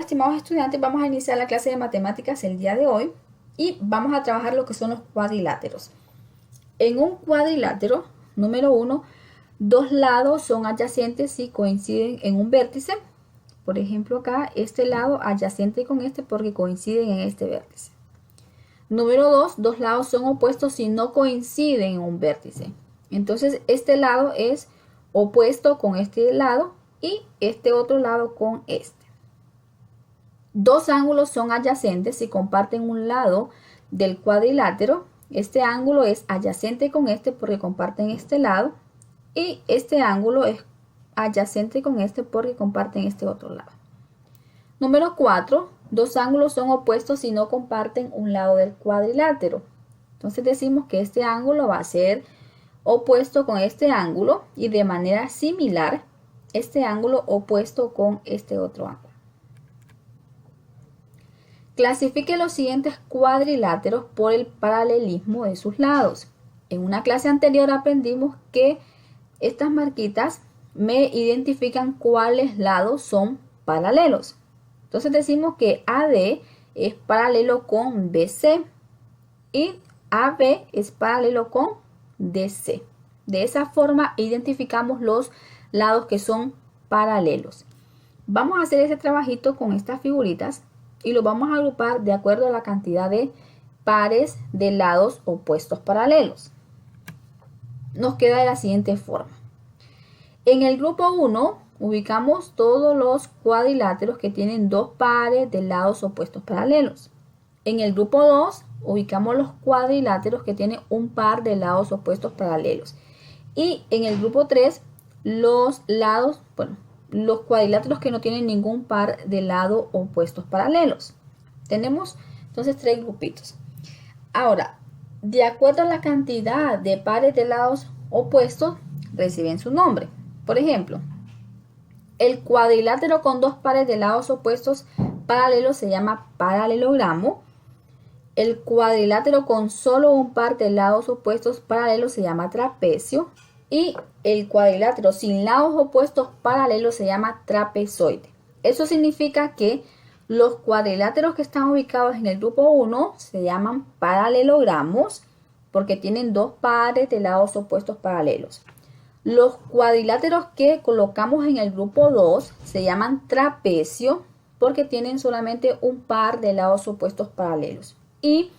estimados estudiantes, vamos a iniciar la clase de matemáticas el día de hoy y vamos a trabajar lo que son los cuadriláteros. En un cuadrilátero, número 1, dos lados son adyacentes si coinciden en un vértice. Por ejemplo, acá este lado adyacente con este porque coinciden en este vértice. Número 2, dos lados son opuestos si no coinciden en un vértice. Entonces, este lado es opuesto con este lado y este otro lado con este. Dos ángulos son adyacentes si comparten un lado del cuadrilátero. Este ángulo es adyacente con este porque comparten este lado. Y este ángulo es adyacente con este porque comparten este otro lado. Número 4. Dos ángulos son opuestos si no comparten un lado del cuadrilátero. Entonces decimos que este ángulo va a ser opuesto con este ángulo y de manera similar este ángulo opuesto con este otro ángulo. Clasifique los siguientes cuadriláteros por el paralelismo de sus lados. En una clase anterior aprendimos que estas marquitas me identifican cuáles lados son paralelos. Entonces decimos que AD es paralelo con BC y AB es paralelo con DC. De esa forma identificamos los lados que son paralelos. Vamos a hacer ese trabajito con estas figuritas y lo vamos a agrupar de acuerdo a la cantidad de pares de lados opuestos paralelos. Nos queda de la siguiente forma. En el grupo 1 ubicamos todos los cuadriláteros que tienen dos pares de lados opuestos paralelos. En el grupo 2 ubicamos los cuadriláteros que tienen un par de lados opuestos paralelos. Y en el grupo 3 los cuadriláteros que no tienen ningún par de lados opuestos paralelos. Tenemos entonces tres grupitos. Ahora, de acuerdo a la cantidad de pares de lados opuestos, reciben su nombre. Por ejemplo, el cuadrilátero con dos pares de lados opuestos paralelos se llama paralelogramo. El cuadrilátero con solo un par de lados opuestos paralelos se llama trapecio. Y el cuadrilátero sin lados opuestos paralelos se llama trapezoide. Eso significa que los cuadriláteros que están ubicados en el grupo 1 se llaman paralelogramos porque tienen dos pares de lados opuestos paralelos. Los cuadriláteros que colocamos en el grupo 2 se llaman trapecio porque tienen solamente un par de lados opuestos paralelos. Y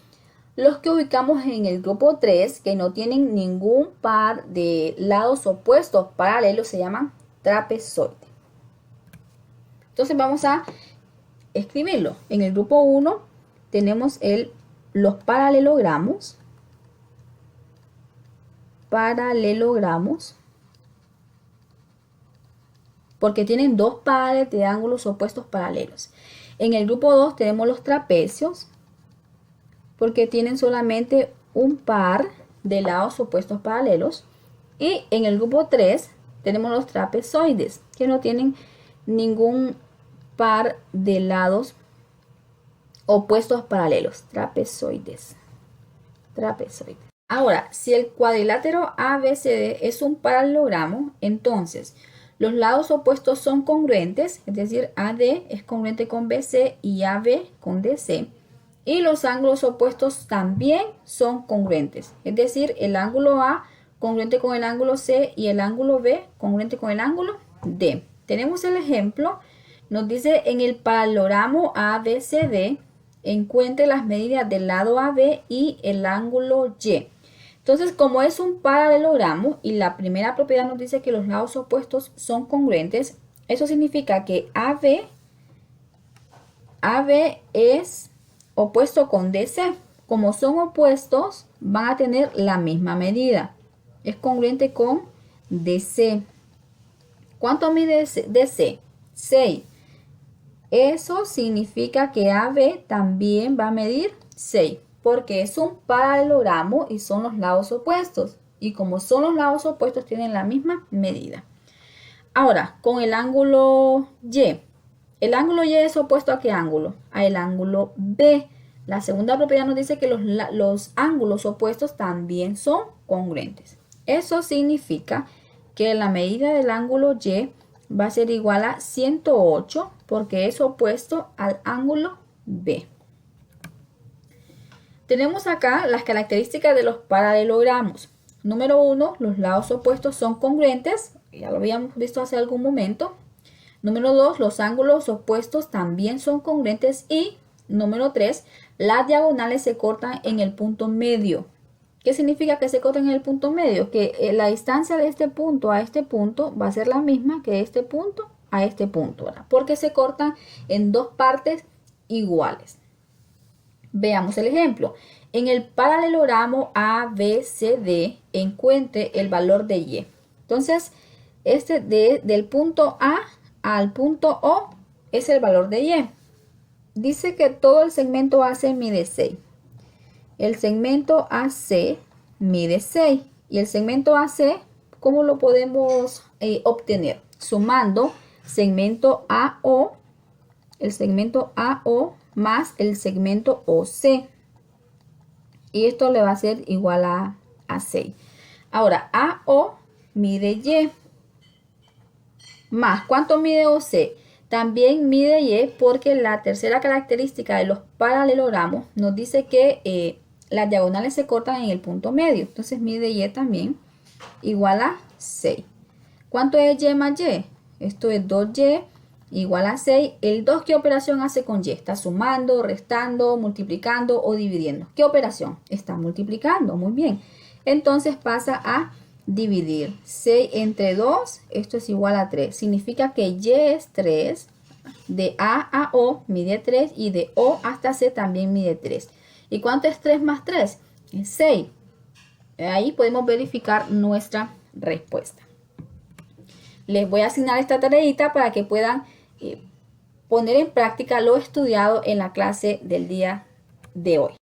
los que ubicamos en el grupo 3, que no tienen ningún par de lados opuestos paralelos, se llaman trapezoide. Entonces vamos a escribirlo. En el grupo 1 tenemos los paralelogramos. Porque tienen dos pares de ángulos opuestos paralelos. En el grupo 2 tenemos los trapecios, porque tienen solamente un par de lados opuestos paralelos. Y en el grupo 3 tenemos los trapezoides, que no tienen ningún par de lados opuestos paralelos. Trapezoides. Ahora, si el cuadrilátero ABCD es un paralelogramo, entonces los lados opuestos son congruentes, es decir, AD es congruente con BC y AB con DC. Y los ángulos opuestos también son congruentes, es decir, el ángulo A congruente con el ángulo C y el ángulo B congruente con el ángulo D. Tenemos el ejemplo, nos dice en el paralelogramo ABCD, encuentre las medidas del lado AB y el ángulo Y. Entonces, como es un paralelogramo y la primera propiedad nos dice que los lados opuestos son congruentes, eso significa que AB es opuesto con DC. Como son opuestos, van a tener la misma medida. Es congruente con DC. ¿Cuánto mide DC? 6. Eso significa que AB también va a medir 6. Porque es un paralelogramo y son los lados opuestos. Y como son los lados opuestos, tienen la misma medida. Ahora, con el ángulo Y. El ángulo Y es opuesto ¿a qué ángulo? Al ángulo B. La segunda propiedad nos dice que los ángulos opuestos también son congruentes. Eso significa que la medida del ángulo Y va a ser igual a 108 porque es opuesto al ángulo B. Tenemos acá las características de los paralelogramos. Número 1, los lados opuestos son congruentes, ya lo habíamos visto hace algún momento. Número 2, los ángulos opuestos también son congruentes. Y número 3, las diagonales se cortan en el punto medio. ¿Qué significa que se cortan en el punto medio? Que la distancia de este punto a este punto va a ser la misma que de este punto a este punto, ¿verdad? Porque se cortan en dos partes iguales. Veamos el ejemplo. En el paralelogramo ABCD encuentre el valor de Y. Entonces, del punto A al punto O es el valor de Y. Dice que todo el segmento AC mide 6. El segmento AC mide 6. Y el segmento AC, ¿cómo lo podemos obtener? Sumando segmento AO, el segmento AO más el segmento OC. Y esto le va a ser igual a 6. Ahora, AO mide Y. Más, ¿cuánto mide OC? También mide Y porque la tercera característica de los paralelogramos nos dice que las diagonales se cortan en el punto medio. Entonces mide Y también igual a 6. ¿Cuánto es Y más Y? Esto es 2Y igual a 6. El 2, ¿qué operación hace con Y? Está sumando, restando, multiplicando o dividiendo. ¿Qué operación? Está multiplicando. Muy bien. Entonces pasa a dividir. 6 entre 2, esto es igual a 3. Significa que Y es 3. De A a O mide 3 y de O hasta C también mide 3. ¿Y cuánto es 3 más 3? Es 6. Ahí podemos verificar nuestra respuesta. Les voy a asignar esta tareita para que puedan poner en práctica lo estudiado en la clase del día de hoy.